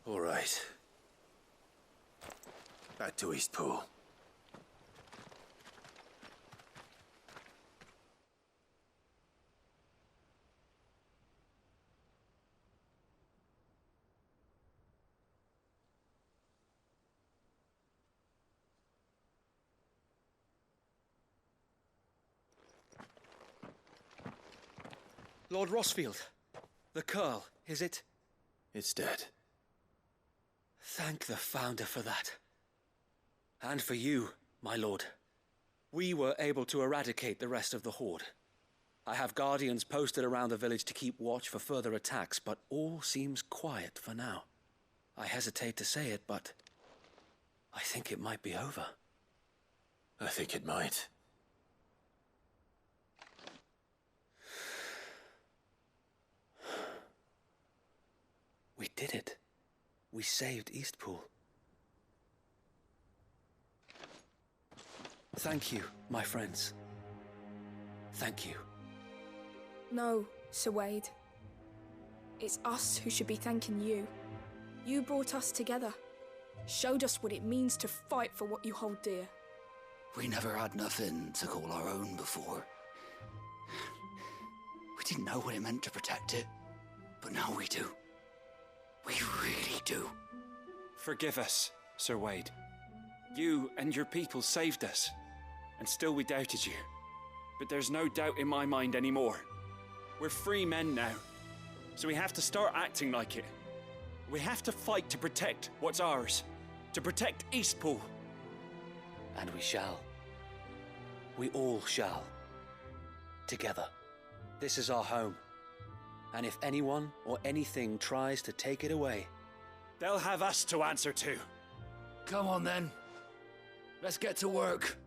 All right. Back to Eastpool. Lord Rossfield, the Curl, is it? It's dead. Thank the Founder for that. And for you, my lord. We were able to eradicate the rest of the Horde. I have guardians posted around the village to keep watch for further attacks, but all seems quiet for now. I hesitate to say it, but I think it might be over. I think it might. We did it. We saved Eastpool. Thank you, my friends. Thank you. No, Sir Wade. It's us who should be thanking you. You brought us together. Showed us what it means to fight for what you hold dear. We never had nothing to call our own before. We didn't know what it meant to protect it, but now we do. We really do. Forgive us, Sir Wade. You and your people saved us, and still we doubted you. But there's no doubt in my mind anymore. We're free men now, so we have to start acting like it. We have to fight to protect what's ours, to protect Eastpool. And we shall. We all shall. Together. This is our home. And if anyone or anything tries to take it away, they'll have us to answer to. Come on then. Let's get to work.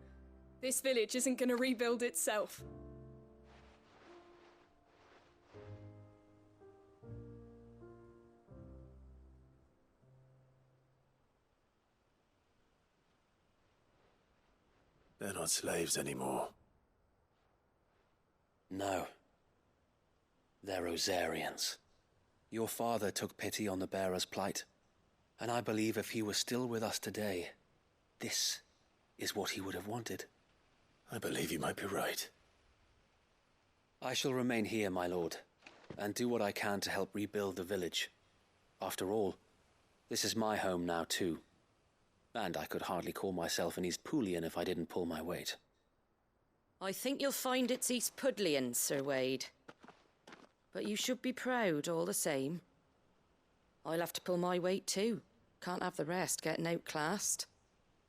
This village isn't going to rebuild itself. They're not slaves anymore. No. They're Rosarians. Your father took pity on the bearer's plight, and I believe if he were still with us today, this is what he would have wanted. I believe you might be right. I shall remain here, my lord, and do what I can to help rebuild the village. After all, this is my home now too, and I could hardly call myself an Eastpoolian if I didn't pull my weight. I think you'll find it's Eastpudlian, Sir Wade. But you should be proud all the same. I'll have to pull my weight too. Can't have the rest getting outclassed.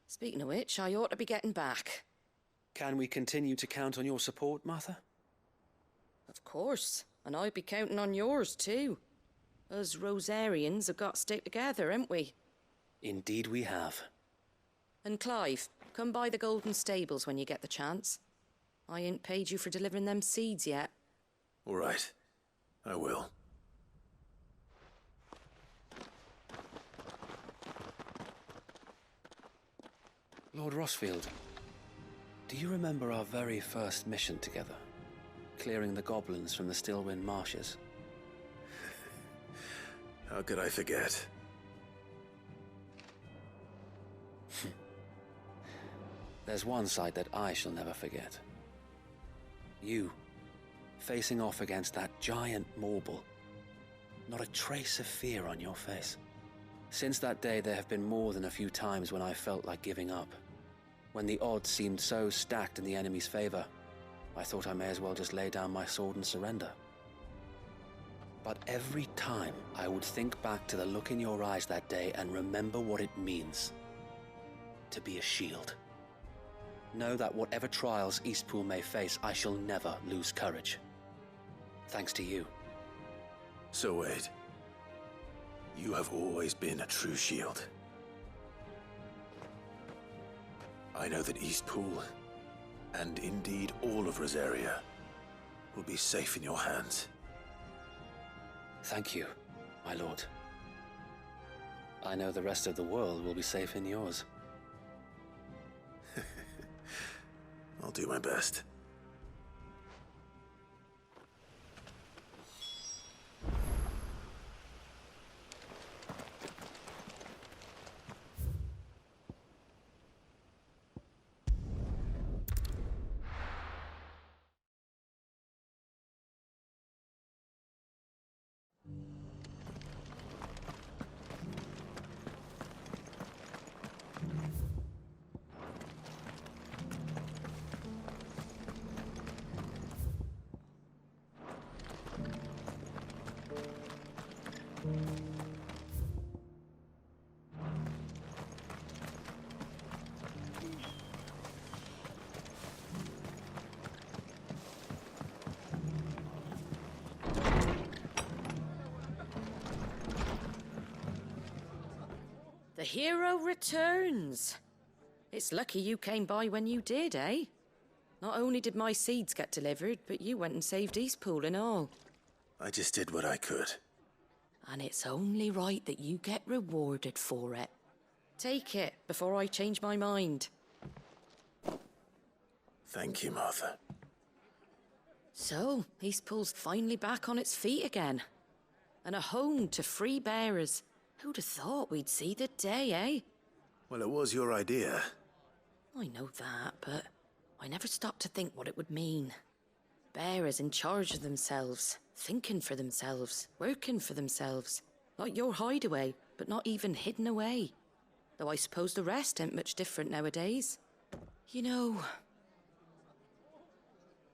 Speaking of which, I ought to be getting back. Can we continue to count on your support, Martha? Of course, and I'll be counting on yours too. Us Rosarians have got to stick together, haven't we? Indeed we have. And Clive, come by the Golden Stables when you get the chance. I ain't paid you for delivering them seeds yet. All right. I will. Lord Rossfield, do you remember our very first mission together? Clearing the goblins from the Stillwind marshes? How could I forget? There's one sight that I shall never forget. You, facing off against that giant Morble. Not a trace of fear on your face. Since that day, there have been more than a few times when I felt like giving up. When the odds seemed so stacked in the enemy's favor, I thought I may as well just lay down my sword and surrender. But every time I would think back to the look in your eyes that day and remember what it means to be a shield. Know that whatever trials Eastpool may face, I shall never lose courage. Thanks to you. So Wade, you have always been a true shield. I know that Eastpool, and indeed all of Rosaria, will be safe in your hands. Thank you, my lord. I know the rest of the world will be safe in yours. I'll do my best. The hero returns. It's lucky you came by when you did, eh? Not only did my seeds get delivered, but you went and saved Eastpool and all. I just did what I could. And it's only right that you get rewarded for it. Take it before I change my mind. Thank you, Martha. So, Eastpool's finally back on its feet again. And a home to free bearers. Who'd have thought we'd see the day, eh? Well, it was your idea. I know that, but I never stopped to think what it would mean. Bearers in charge of themselves, thinking for themselves, working for themselves. Like your hideaway, but not even hidden away. Though I suppose the rest ain't much different nowadays. You know,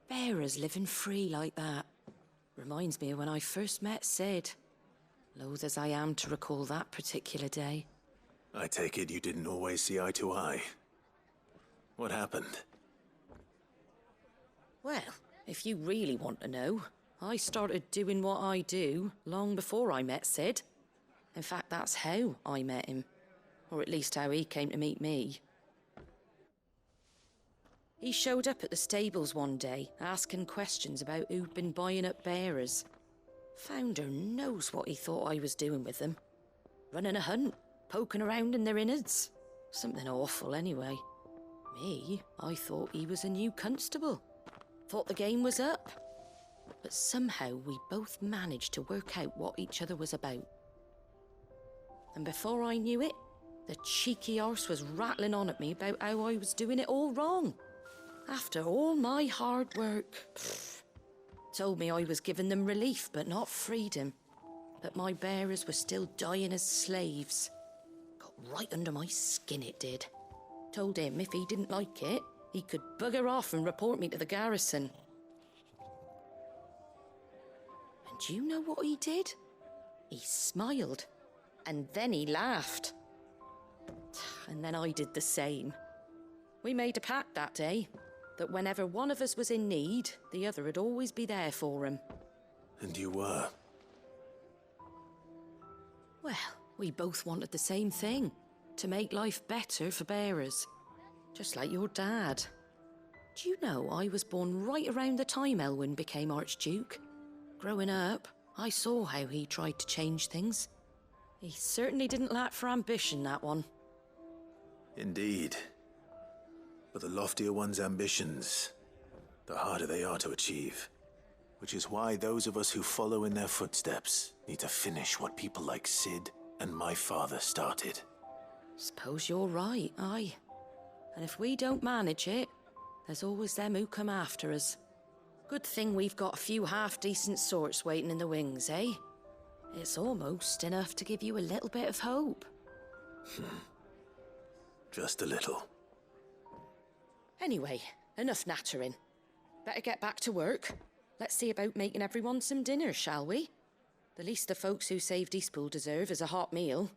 bearers living free like that reminds me of when I first met Sid. Loath as I am to recall that particular day. I take it you didn't always see eye to eye. What happened? Well, if you really want to know, I started doing what I do long before I met Sid. In fact, that's how I met him. Or at least how he came to meet me. He showed up at the stables one day, asking questions about who'd been buying up bearers. Founder knows what he thought I was doing with them. Running a hunt, poking around in their innards. Something awful anyway. Me, I thought he was a new constable. Thought the game was up. But somehow we both managed to work out what each other was about. And before I knew it, the cheeky arse was rattling on at me about how I was doing it all wrong. After all my hard work. Told me I was giving them relief, but not freedom. That my bearers were still dying as slaves. Got right under my skin, it did. Told him if he didn't like it, he could bugger off and report me to the garrison. And do you know what he did? He smiled. And then he laughed. And then I did the same. We made a pact that day. That whenever one of us was in need, the other would always be there for him. And you were? Well, we both wanted the same thing. To make life better for bearers. Just like your dad. Do you know I was born right around the time Elwyn became Archduke? Growing up, I saw how he tried to change things. He certainly didn't lack for ambition, that one. Indeed. But the loftier one's ambitions, the harder they are to achieve. Which is why those of us who follow in their footsteps need to finish what people like Sid and my father started. Suppose you're right, aye. And if we don't manage it, there's always them who come after us. Good thing we've got a few half-decent sorts waiting in the wings, eh? It's almost enough to give you a little bit of hope. Just a little. Anyway, enough nattering. Better get back to work. Let's see about making everyone some dinner, shall we? The least the folks who saved Eastpool deserve is a hot meal.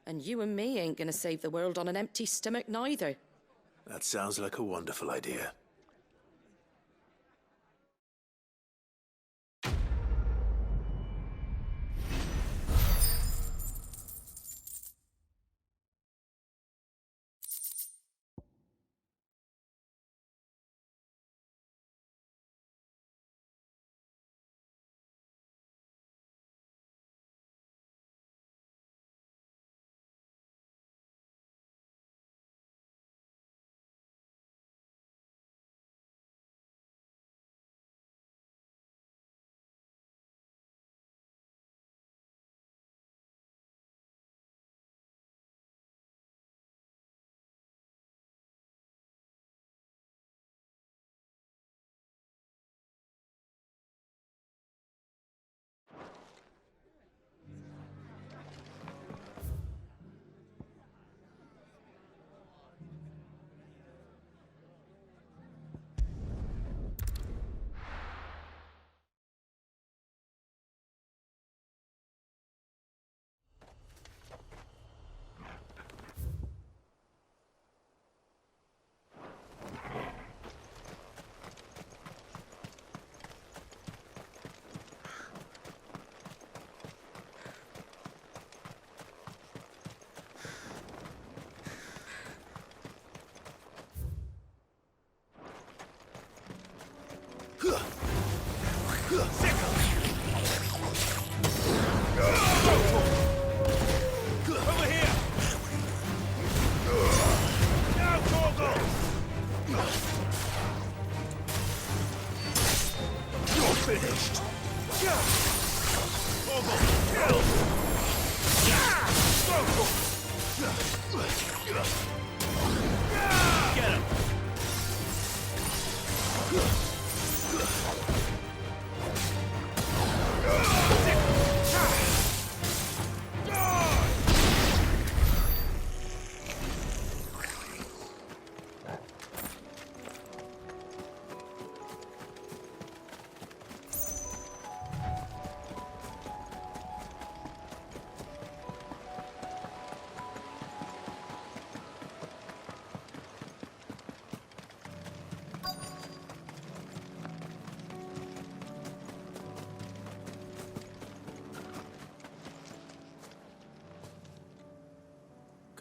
And you and me ain't gonna save the world on an empty stomach neither. That sounds like a wonderful idea.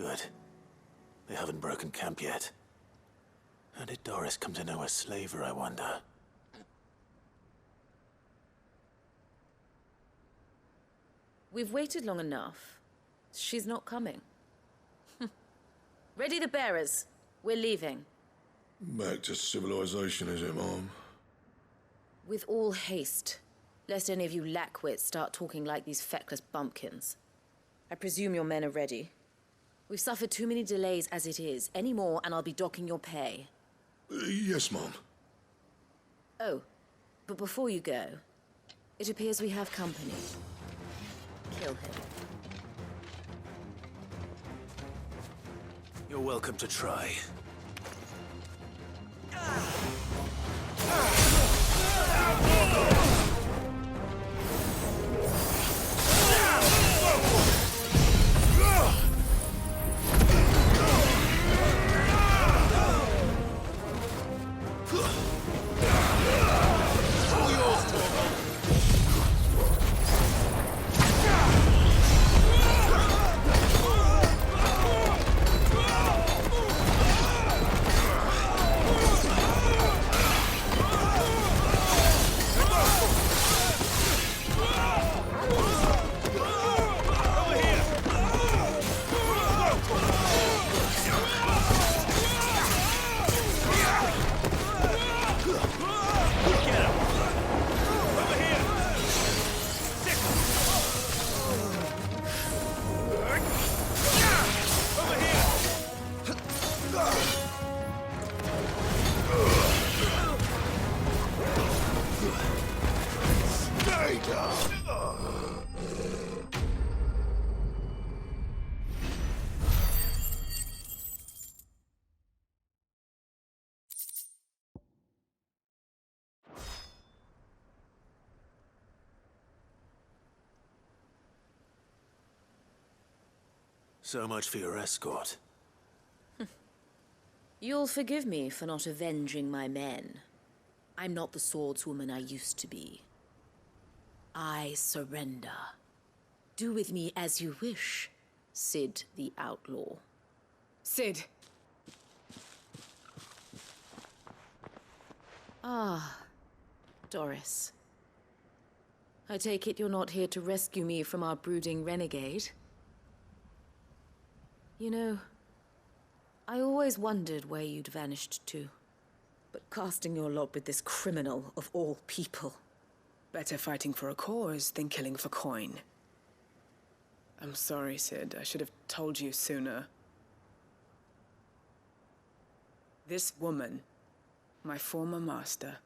Good. They haven't broken camp yet. How did Doris come to know a slaver, I wonder? We've waited long enough. She's not coming. Ready the bearers. We're leaving. Back to civilization, is it, Mom? With all haste. Lest any of you lackwits start talking like these feckless bumpkins. I presume your men are ready. We've suffered too many delays as it is. Any more and I'll be docking your pay. Yes, Mom. Oh, but before you go, it appears we have company. Kill him. You're welcome to try. So much for your escort. You'll forgive me for not avenging my men. I'm not the swordswoman I used to be. I surrender. Do with me as you wish, Sid the Outlaw. Sid. Ah, Doris. I take it you're not here to rescue me from our brooding renegade? You know, I always wondered where you'd vanished to. But casting your lot with this criminal of all people... Better fighting for a cause than killing for coin. I'm sorry, Sid. I should have told you sooner. This woman, my former master,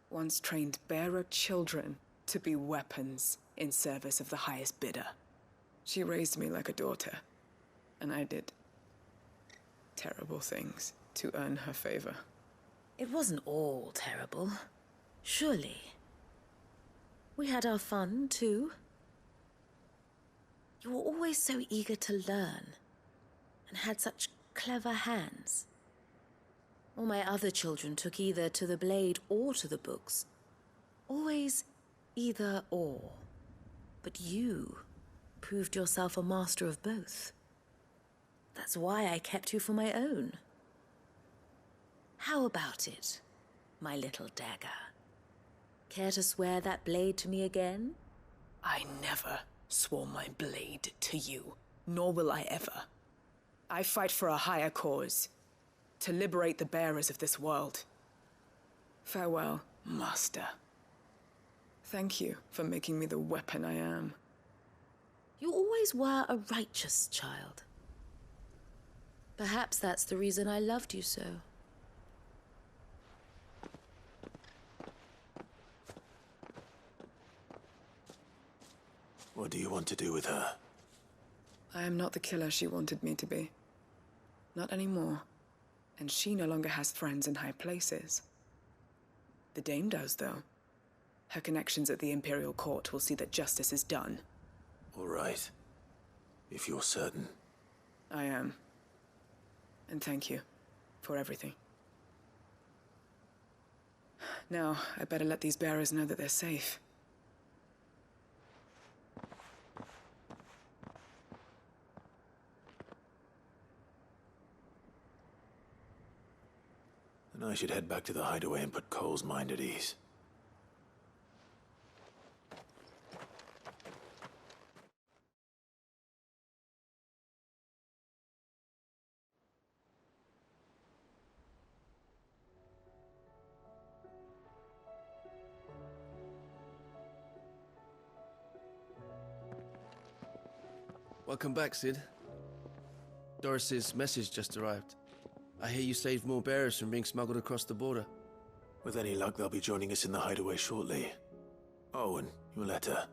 once trained bearer children to be weapons in service of the highest bidder. She raised me like a daughter, and I did terrible things to earn her favor. It wasn't all terrible, surely. We had our fun, too. You were always so eager to learn, and had such clever hands. All my other children took either to the blade or to the books. Always either or. But you proved yourself a master of both. That's why I kept you for my own. How about it, my little dagger? Care to swear that blade to me again? I never swore my blade to you, nor will I ever. I fight for a higher cause, to liberate the bearers of this world. Farewell, Master. Thank you for making me the weapon I am. You always were a righteous child. Perhaps that's the reason I loved you so. What do you want to do with her? I am not the killer she wanted me to be. Not anymore. And she no longer has friends in high places. The Dame does, though. Her connections at the Imperial Court will see that justice is done. All right. If you're certain. I am. And thank you for everything. Now, I better let these bearers know that they're safe. And I should head back to the hideaway and put Cole's mind at ease. Welcome back, Sid. Doris's message just arrived. I hear you saved more bearers from being smuggled across the border. With any luck, they'll be joining us in the hideaway shortly. Oh, and your letter.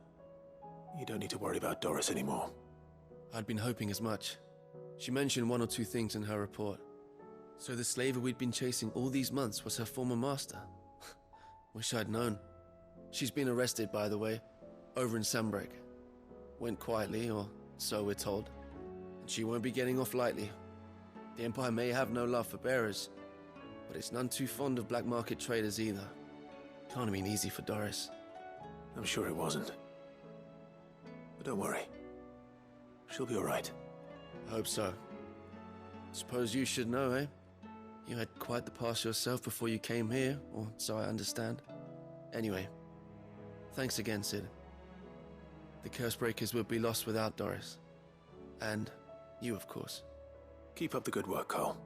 You don't need to worry about Doris anymore. I'd been hoping as much. She mentioned one or two things in her report. So the slaver we'd been chasing all these months was her former master. Wish I'd known. She's been arrested, by the way, over in Sandbreak. Went quietly, or so we're told. And she won't be getting off lightly. The Empire may have no love for bearers, but it's none too fond of black market traders either. Can't have been easy for Doris. I'm sure it wasn't. But don't worry. She'll be all right. I hope so. Suppose you should know, eh? You had quite the past yourself before you came here, or so I understand. Anyway, thanks again, Sid. The Cursebreakers would be lost without Doris. And you, of course. Keep up the good work, Cole.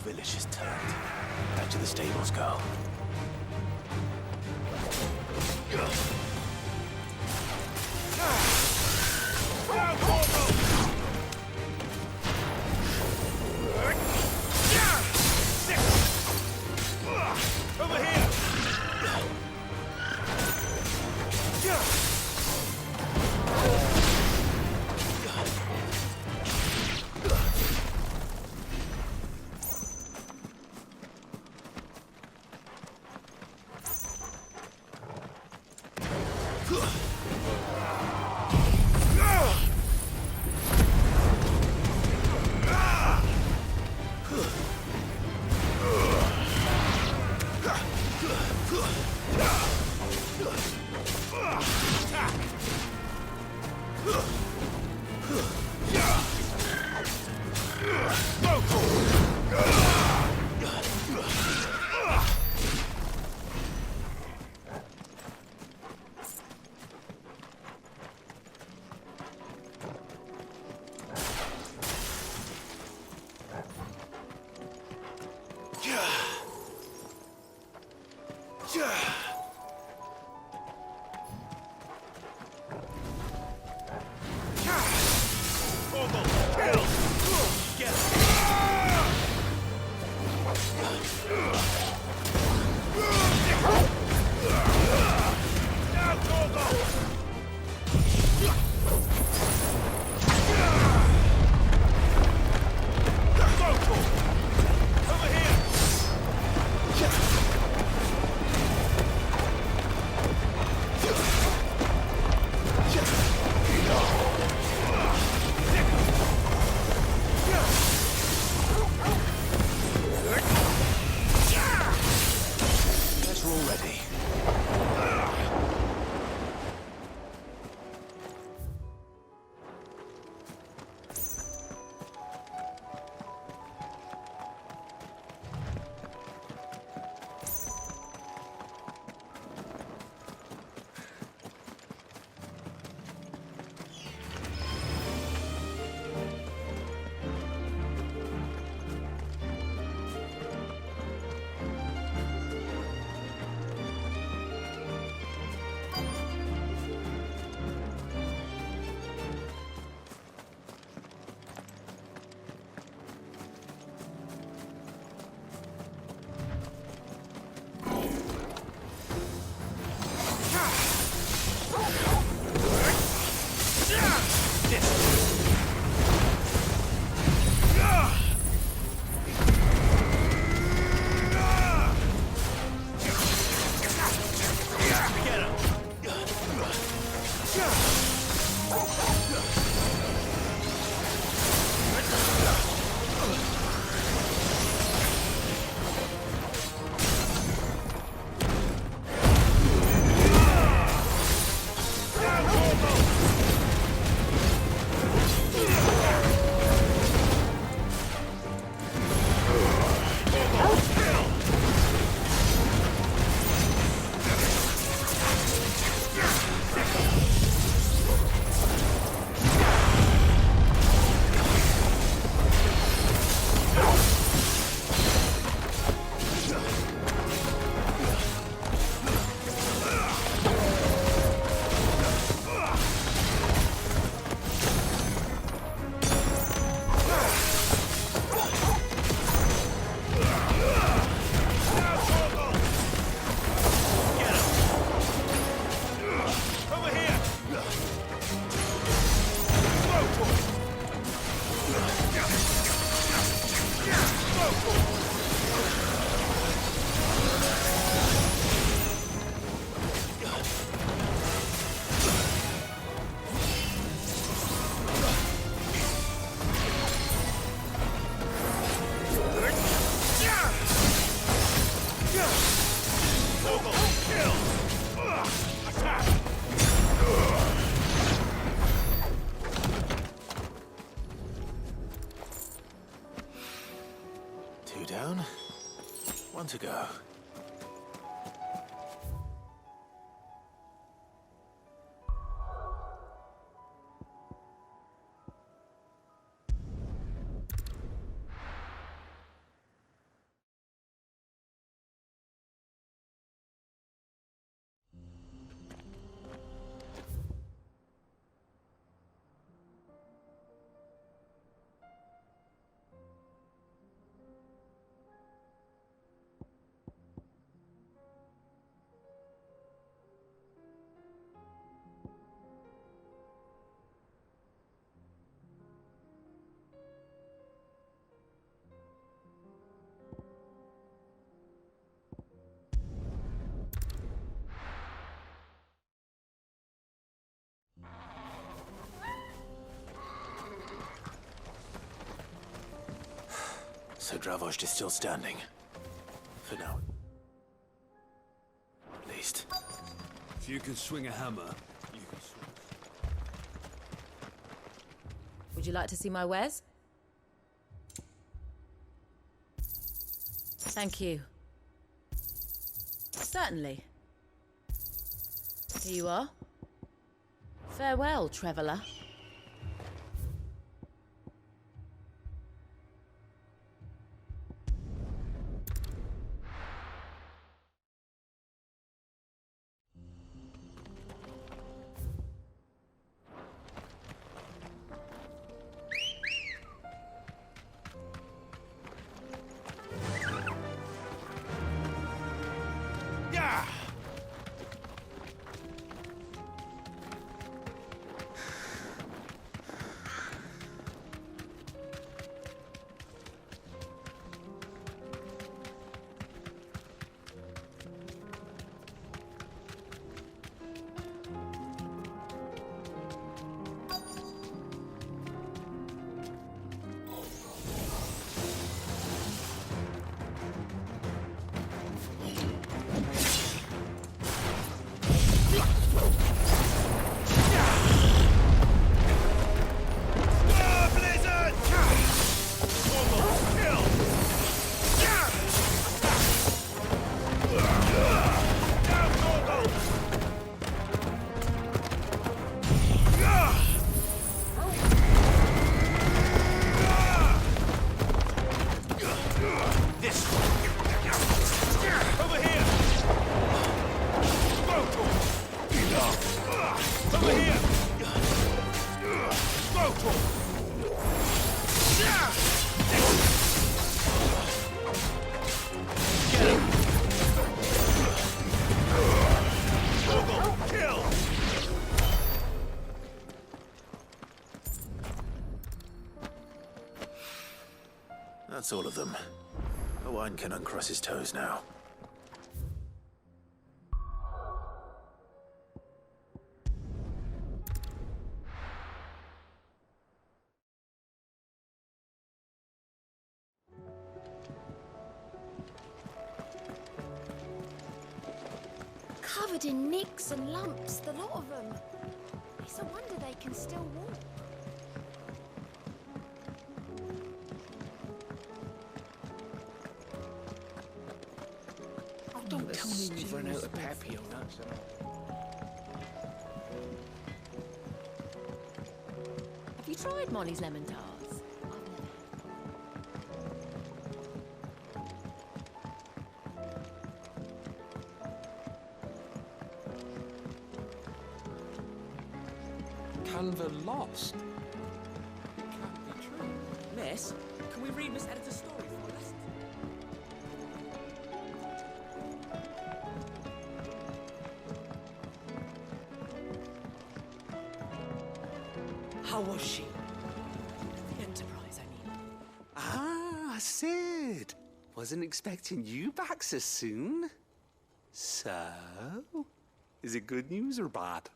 village is turned. Back to the stables, girl. Over here! One to go. So Dravost is still standing. For now. At least. If you can swing a hammer, you can swing. Would you like to see my wares? Thank you. Certainly. Here you are. Farewell, traveller. That's all of them. Owain can uncross his toes now. Covered in nicks and lumps, the lot of them. It's a wonder they can still walk. Don't tell me we've run out of papio nuts. Have you tried Molly's lemon tarts? Canva lost? It can't be true. Miss, can we read Miss Editor's story for us? How was she? The Enterprise, I mean. Ah, Sid. Wasn't expecting you back so soon. So, is it good news or bad?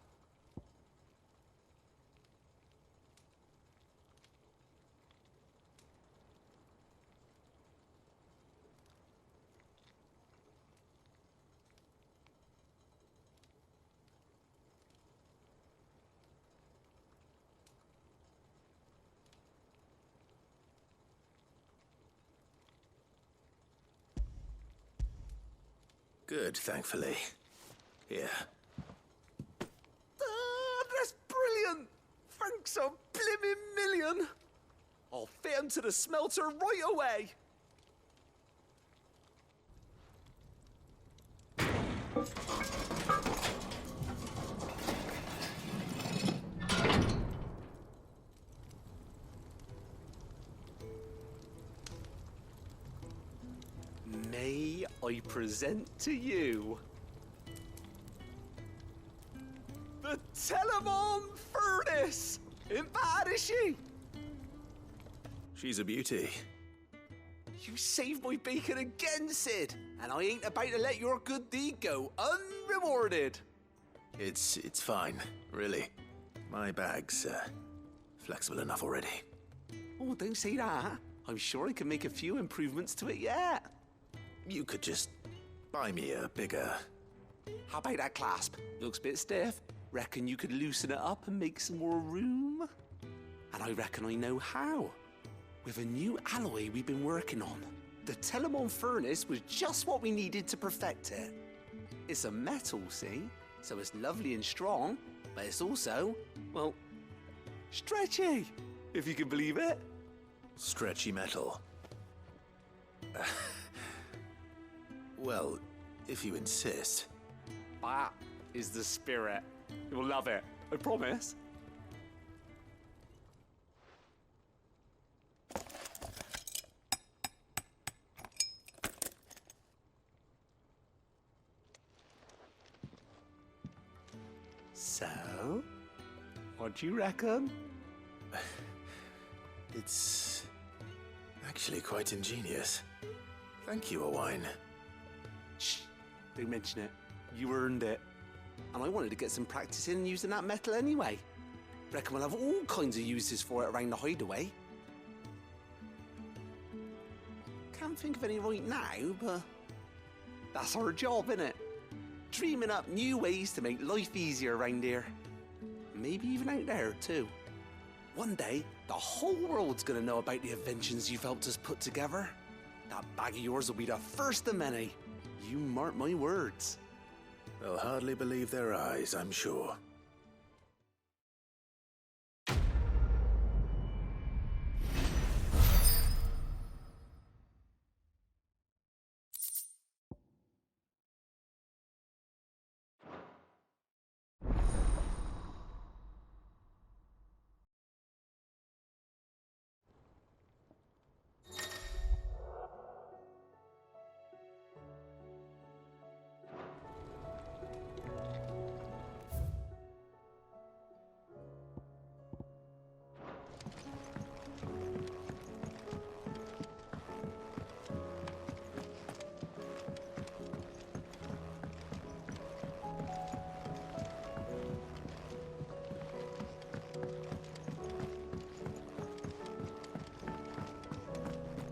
Good, thankfully. Here. Ah, that's brilliant! Thanks a blimmin' million! I'll fit 'em to the smelter right away! May I present to you the Telemon Furnace! Ain't bad, is she? She's a beauty. You saved my bacon again, Sid, and I ain't about to let your good deed go unrewarded. It's fine, really. My bag's flexible enough already. Oh, don't say that. I'm sure I can make a few improvements to it yet. You could just buy me a bigger... How about that clasp? Looks a bit stiff. Reckon you could loosen it up and make some more room? And I reckon I know how. With a new alloy we've been working on. The Telemon furnace was just what we needed to perfect it. It's a metal, see? So it's lovely and strong, but it's also, well, stretchy, if you can believe it. Stretchy metal. Well, if you insist. That is the spirit. You'll love it, I promise. So, what do you reckon? It's actually quite ingenious. Thank you, Owain. Shh, don't mention it. You earned it. And I wanted to get some practice in using that metal anyway. Reckon we'll have all kinds of uses for it around the hideaway. Can't think of any right now, but that's our job, innit? Dreaming up new ways to make life easier around here. Maybe even out there, too. One day, the whole world's gonna know about the inventions you've helped us put together. That bag of yours will be the first of many. You mark my words. They'll hardly believe their eyes, I'm sure.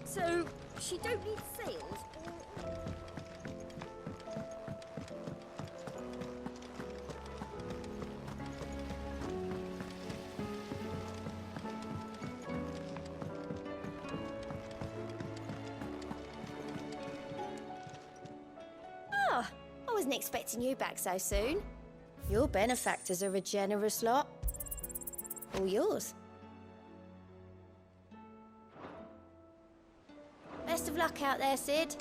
So, she don't need sails, Ah, I wasn't expecting you back so soon. Your benefactors are a generous lot. All yours. Best of luck out there, Sid.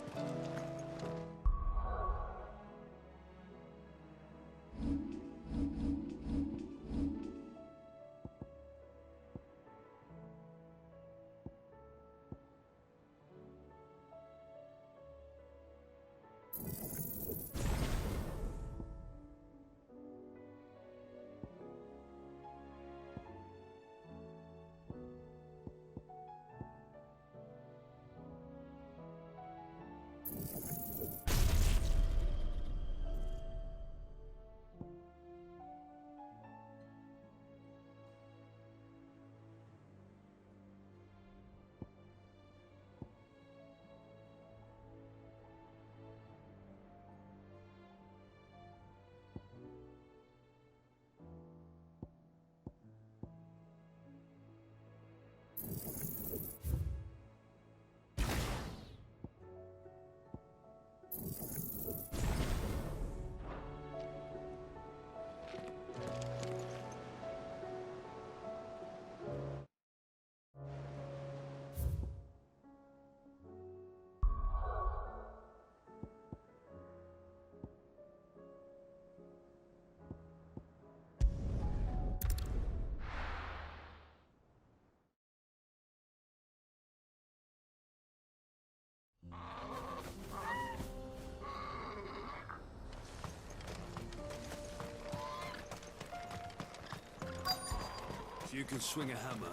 You can swing a hammer.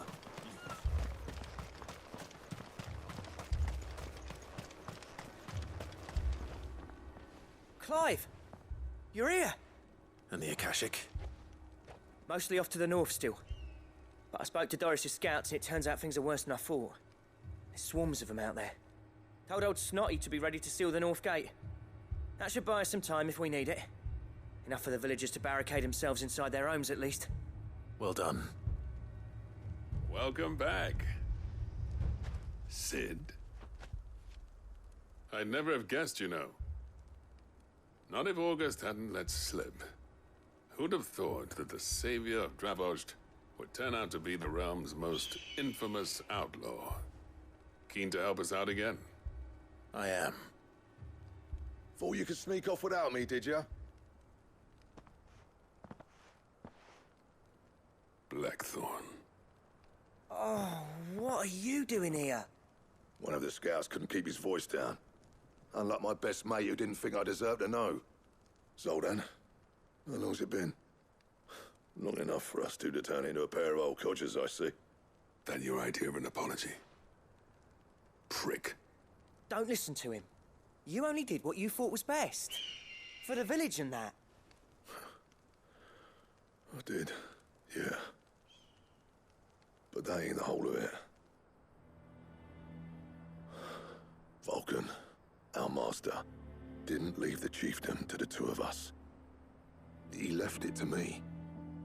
Clive! You're here! And the Akashic? Mostly off to the north still. But I spoke to Doris's scouts and it turns out things are worse than I thought. There's swarms of them out there. Told old Snotty to be ready to seal the north gate. That should buy us some time if we need it. Enough for the villagers to barricade themselves inside their homes, at least. Well done. Welcome back, Sid. I'd never have guessed, you know. Not if August hadn't let slip. Who'd have thought that the savior of Dravost would turn out to be the realm's most infamous outlaw? Keen to help us out again? I am. Thought you could sneak off without me, did you? Blackthorn. Oh, what are you doing here? One of the scouts couldn't keep his voice down. Unlike my best mate who didn't think I deserved to know. Zoldan, how long's it been? Long enough for us two to turn into a pair of old codgers, I see. That your idea of an apology? Prick. Don't listen to him. You only did what you thought was best. For the village and that. I did, yeah. But that ain't the whole of it. Vulcan, our master, didn't leave the chiefdom to the two of us. He left it to me.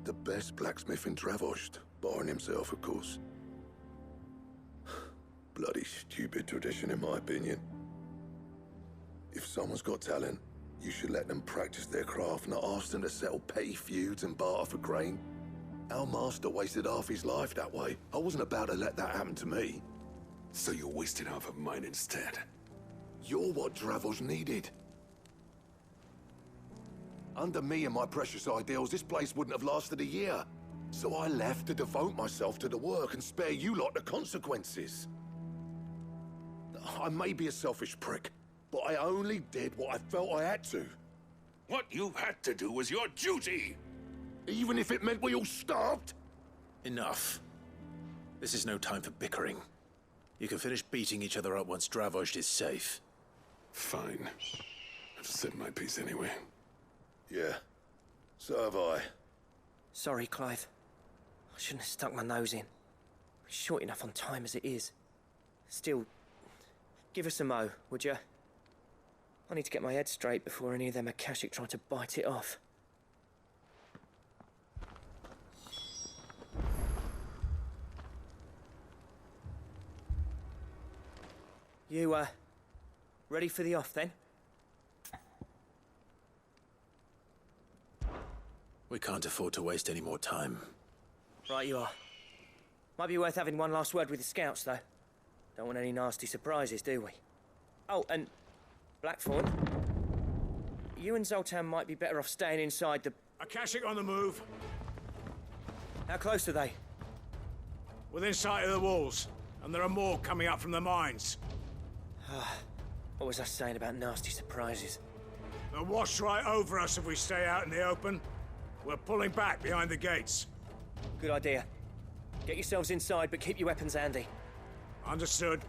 The best blacksmith in Dravost, barring himself, of course. Bloody stupid tradition, in my opinion. If someone's got talent, you should let them practice their craft, not ask them to settle petty feuds and barter for grain. Our master wasted half his life that way. I wasn't about to let that happen to me. So you wasted half of mine instead? You're what Dravost needed. Under me and my precious ideals, this place wouldn't have lasted a year. So I left to devote myself to the work and spare you lot the consequences. I may be a selfish prick, but I only did what I felt I had to. What you had to do was your duty! Even if it meant we all starved? Enough. This is no time for bickering. You can finish beating each other up once Dravost is safe. Fine. I've said my piece anyway. Yeah, so have I. Sorry, Clive. I shouldn't have stuck my nose in. We're short enough on time as it is. Still, give us a mo, would you? I need to get my head straight before any of them Akashic try to bite it off. You, ready for the off, then? We can't afford to waste any more time. Right you are. Might be worth having one last word with the scouts, though. Don't want any nasty surprises, do we? Oh, and Blackthorn, you and Zoltan might be better off staying inside the... Akashic on the move. How close are they? Within sight of the walls, and there are more coming up from the mines. What was I saying about nasty surprises? They'll wash right over us if we stay out in the open. We're pulling back behind the gates. Good idea. Get yourselves inside, but keep your weapons handy. Understood.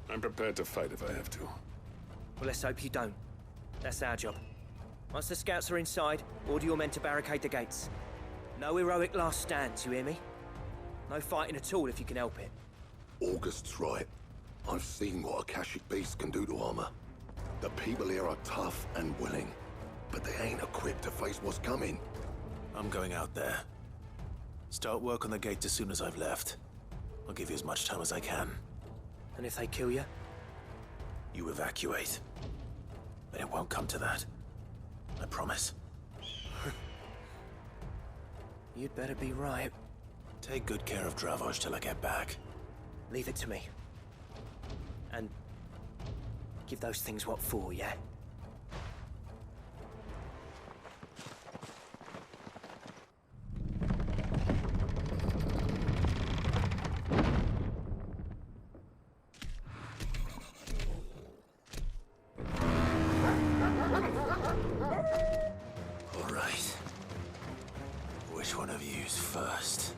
I'm prepared to fight if I have to. Well, let's hope you don't. That's our job. Once the scouts are inside, order your men to barricade the gates. No heroic last stands, you hear me? No fighting at all if you can help it. August's right. I've seen what Akashic beasts can do to armor. The people here are tough and willing, but they ain't equipped to face what's coming. I'm going out there. Start work on the gate as soon as I've left. I'll give you as much time as I can. And if they kill you? You evacuate. But it won't come to that. I promise. You'd better be right. Take good care of Dravost till I get back. Leave it to me. And give those things what for, yeah? All right. Which one of you's first?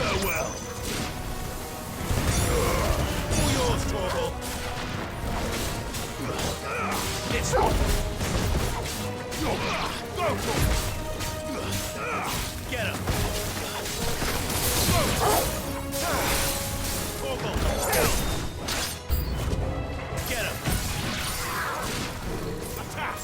Farewell. All yours, Torgal. This one. Go for it. Get him. Torgal. Get him. Attack.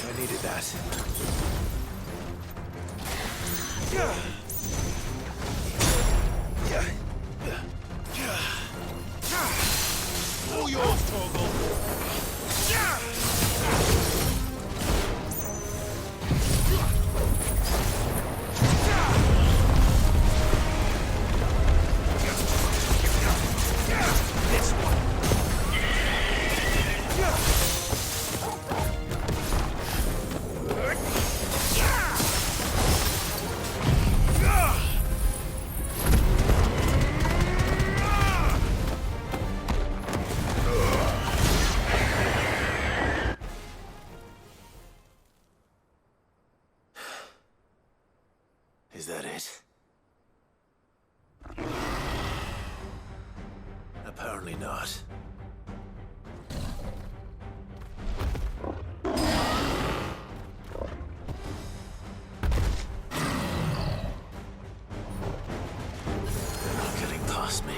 I needed that. All yours, Torgal. This one. Is that it? Apparently not. They're not getting past me.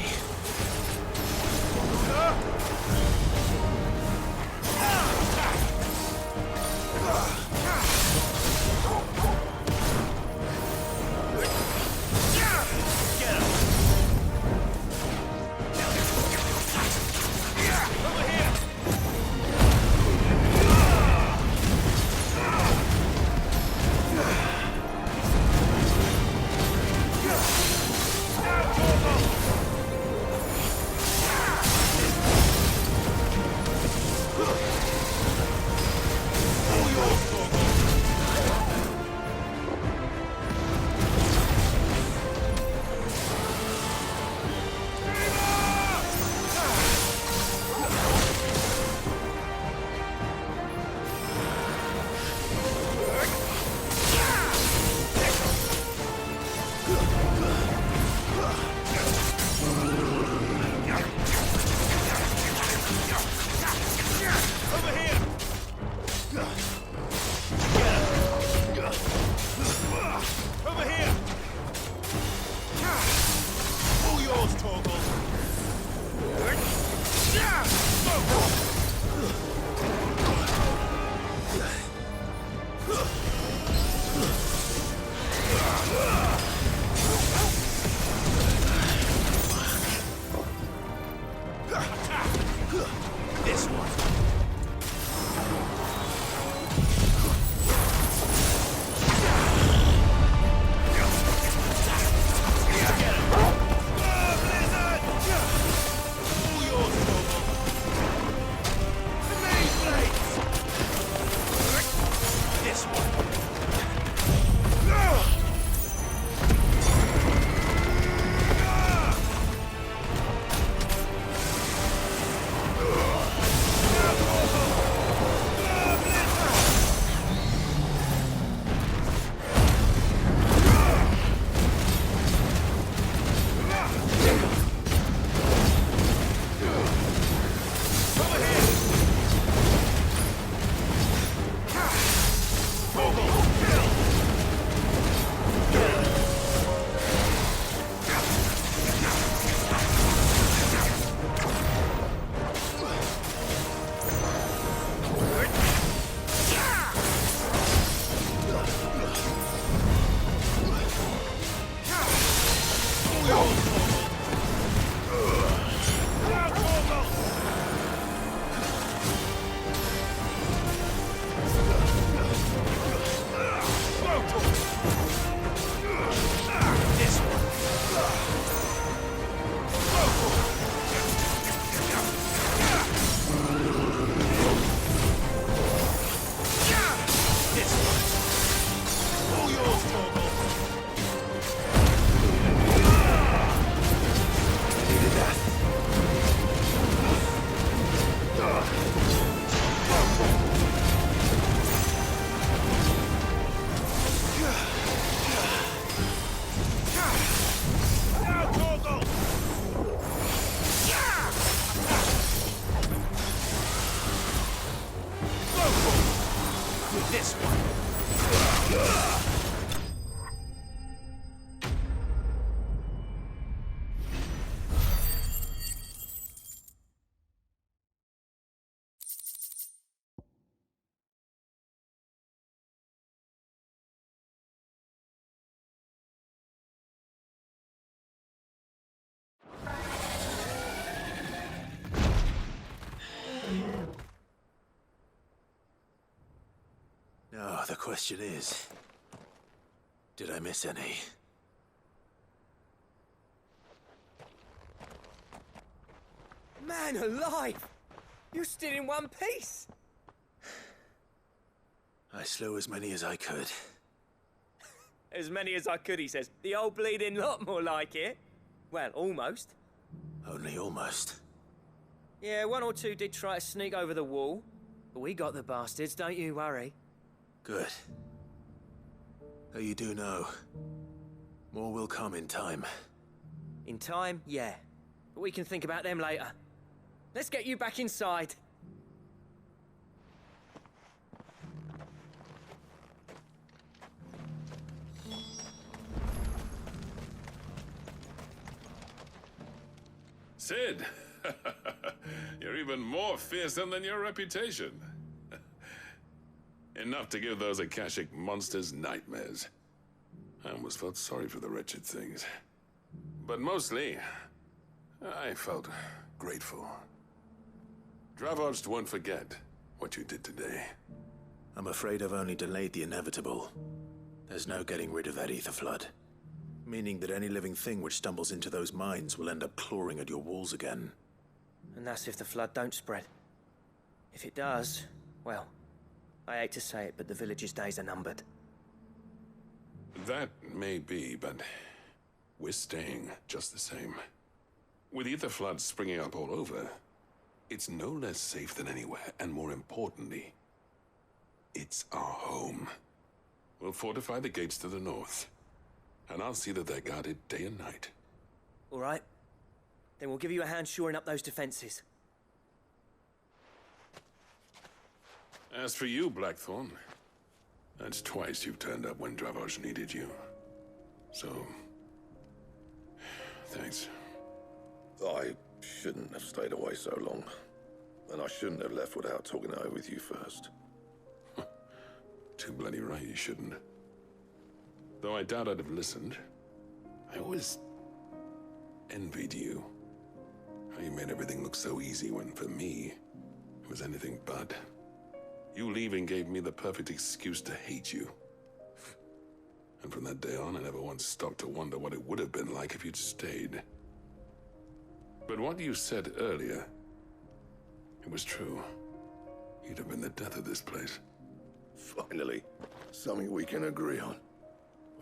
This one. this one! Now, the question is, did I miss any? Man alive! You're still in one piece! I slew as many as I could. As many as I could, he says. The old bleeding lot, more like it. Well, almost. Only almost. Yeah, one or two did try to sneak over the wall. But we got the bastards, don't you worry. Good. Though you do know, more will come in time. In time, yeah. But we can think about them later. Let's get you back inside. Sid! You're even more fearsome than your reputation. Enough to give those Akashic monsters nightmares. I almost felt sorry for the wretched things. But mostly, I felt grateful. Dravoged won't forget what you did today. I'm afraid I've only delayed the inevitable. There's no getting rid of that ether flood. Meaning that any living thing which stumbles into those mines will end up clawing at your walls again. And that's if the flood don't spread. If it does, well, I hate to say it, but the village's days are numbered. That may be, but we're staying just the same. With ether floods springing up all over, it's no less safe than anywhere, and more importantly, it's our home. We'll fortify the gates to the north, and I'll see that they're guarded day and night. All right. Then we'll give you a hand shoring up those defenses. As for you, Blackthorn, that's twice you've turned up when Dravoj needed you. So, thanks. I shouldn't have stayed away so long. And I shouldn't have left without talking it over with you first. Too bloody right you shouldn't. Though I doubt I'd have listened. I always envied you. How you made everything look so easy when, for me, it was anything but. You leaving gave me the perfect excuse to hate you. And from that day on, I never once stopped to wonder what it would have been like if you'd stayed. But what you said earlier, it was true. You'd have been the death of this place. Finally, something we can agree on.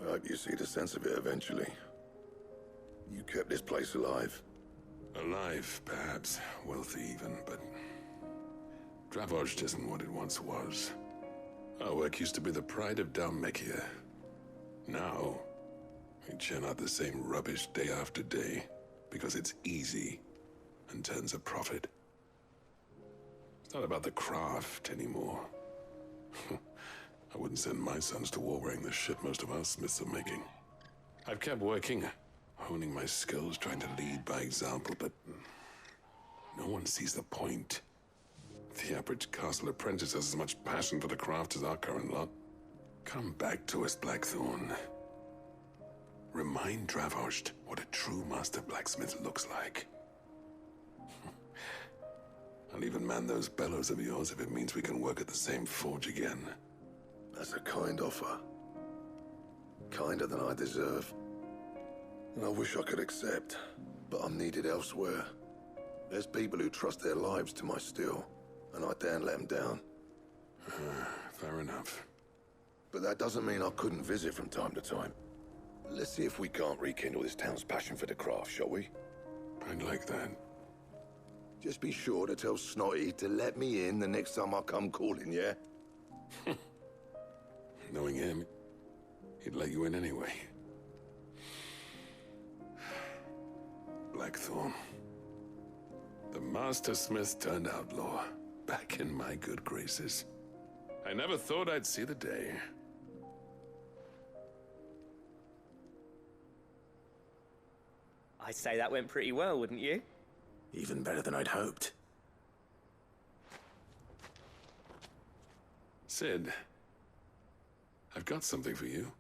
I hope you see the sense of it eventually. You kept this place alive. Alive, perhaps. Wealthy even, but Dravoj isn't what it once was. Our work used to be the pride of Dalmekia. Now, we churn out the same rubbish day after day because it's easy and turns a profit. It's not about the craft anymore. I wouldn't send my sons to war wearing the shit most of our smiths are making. I've kept working, honing my skills, trying to lead by example, but no one sees the point. The average castle apprentice has as much passion for the craft as our current lot. Come back to us, Blackthorn. Remind Dravoj what a true master blacksmith looks like. I'll even man those bellows of yours if it means we can work at the same forge again. That's a kind offer. Kinder than I deserve. And I wish I could accept, but I'm needed elsewhere. There's people who trust their lives to my steel, and I daren't let them down. Fair enough. But that doesn't mean I couldn't visit from time to time. Let's see if we can't rekindle this town's passion for the craft, shall we? I'd like that. Just be sure to tell Snotty to let me in the next time I come calling, yeah? Knowing him, he'd let you in anyway. Blackthorn. The Master Smith turned outlaw, back in my good graces. I never thought I'd see the day. I'd say that went pretty well, wouldn't you? Even better than I'd hoped. Sid, I've got something for you.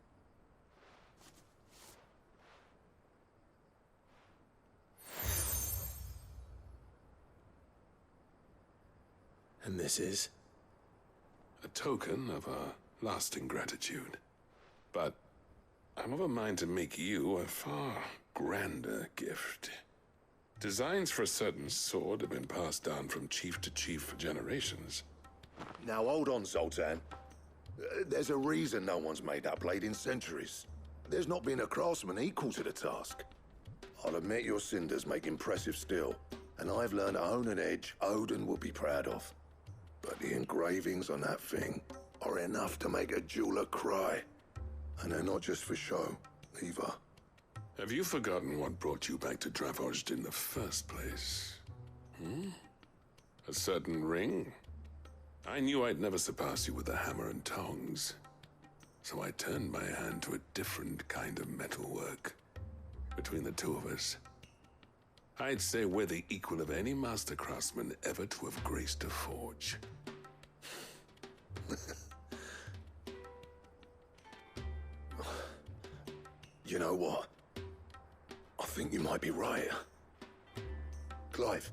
And this is? A token of our lasting gratitude. But I'm of a mind to make you a far grander gift. Designs for a certain sword have been passed down from chief to chief for generations. Now hold on, Zoltan. There's a reason no one's made that blade in centuries. There's not been a craftsman equal to the task. I'll admit your cinders make impressive steel, and I've learned to hone an edge Odin will be proud of. But the engravings on that thing are enough to make a jeweler cry. And they're not just for show, either. Have you forgotten what brought you back to Dravozd in the first place? A certain ring? I knew I'd never surpass you with the hammer and tongs. So I turned my hand to a different kind of metalwork. Between the two of us, I'd say we're the equal of any master craftsman ever to have graced a forge. You know what? I think you might be right. Clive,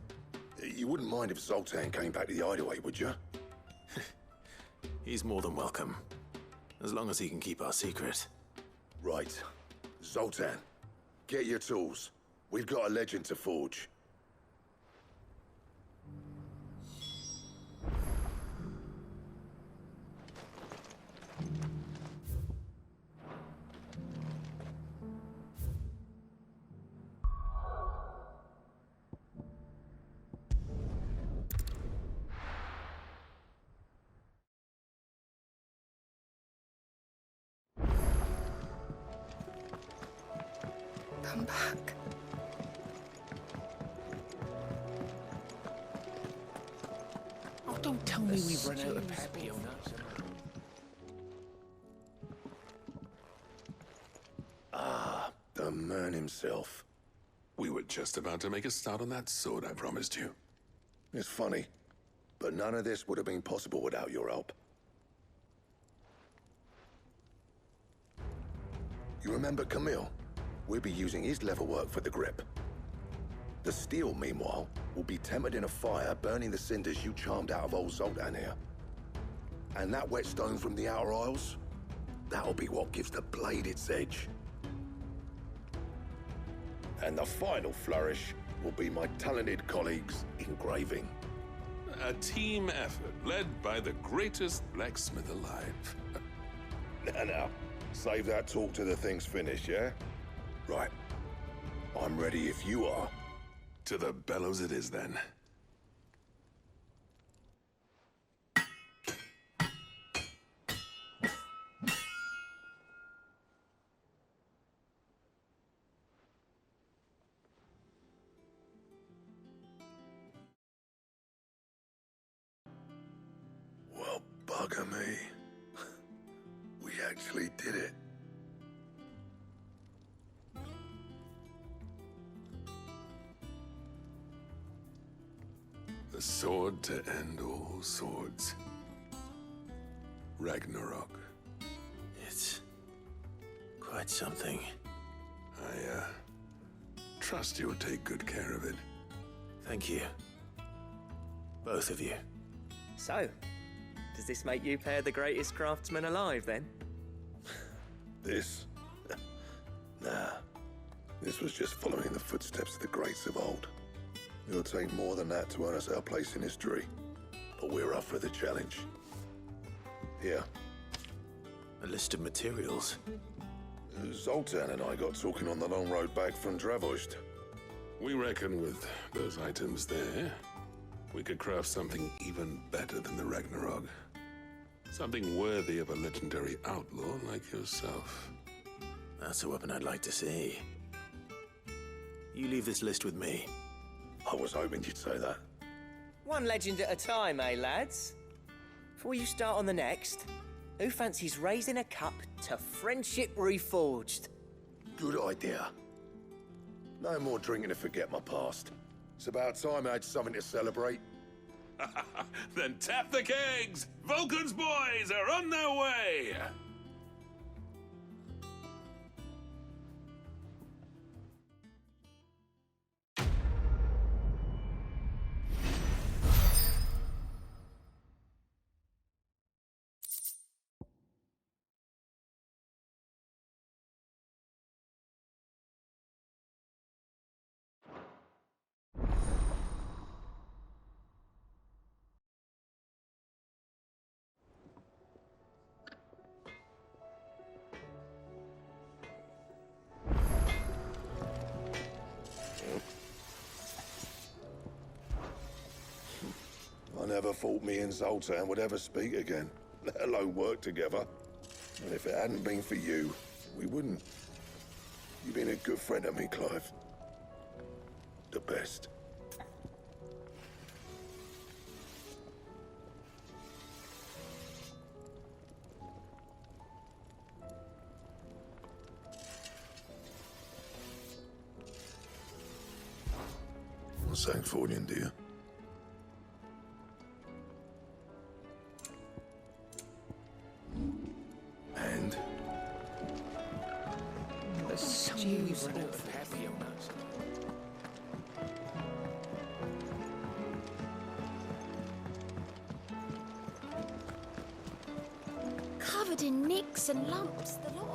you wouldn't mind if Zoltan came back to the hideaway, would you? He's more than welcome. As long as he can keep our secret. Right. Zoltan, get your tools. We've got a legend to forge. Come back. Oh, don't tell me we've run out of Pepe on us. Ah, the man himself. We were just about to make a start on that sword I promised you. It's funny, but none of this would have been possible without your help. You remember Camille? We'll be using his leatherwork for the grip. The steel, meanwhile, will be tempered in a fire, burning the cinders you charmed out of old Zoltan here. And that whetstone from the Outer Isles, that'll be what gives the blade its edge. And the final flourish will be my talented colleagues' engraving. A team effort led by the greatest blacksmith alive. Now, save that talk till the thing's finished, yeah? Right. I'm ready if you are. To the bellows it is, then. Well, bugger me. We actually did it. The sword to end all swords. Ragnarok. It's quite something. I, trust you'll take good care of it. Thank you. Both of you. So, does this make you pair the greatest craftsmen alive, then? This? Nah. This was just following the footsteps of the greats of old. It'll take more than that to earn us our place in history. But we're up for the challenge. Here. A list of materials. Zoltan and I got talking on the long road back from Dravozd. We reckon with those items there, we could craft something even better than the Ragnarok. Something worthy of a legendary outlaw like yourself. That's a weapon I'd like to see. You leave this list with me. I was hoping you'd say that. One legend at a time, eh, lads? Before you start on the next, who fancies raising a cup to friendship reforged? Good idea. No more drinking to forget my past. It's about time I had something to celebrate. Then tap the kegs! Vulcan's boys are on their way! I never thought me and Zoltan would ever speak again, let alone work together. And if it hadn't been for you, we wouldn't. You've been a good friend to me, Clive. The best. What's that for you, dear? And? There's some news about the happy owners. Covered in nicks and lumps, the lot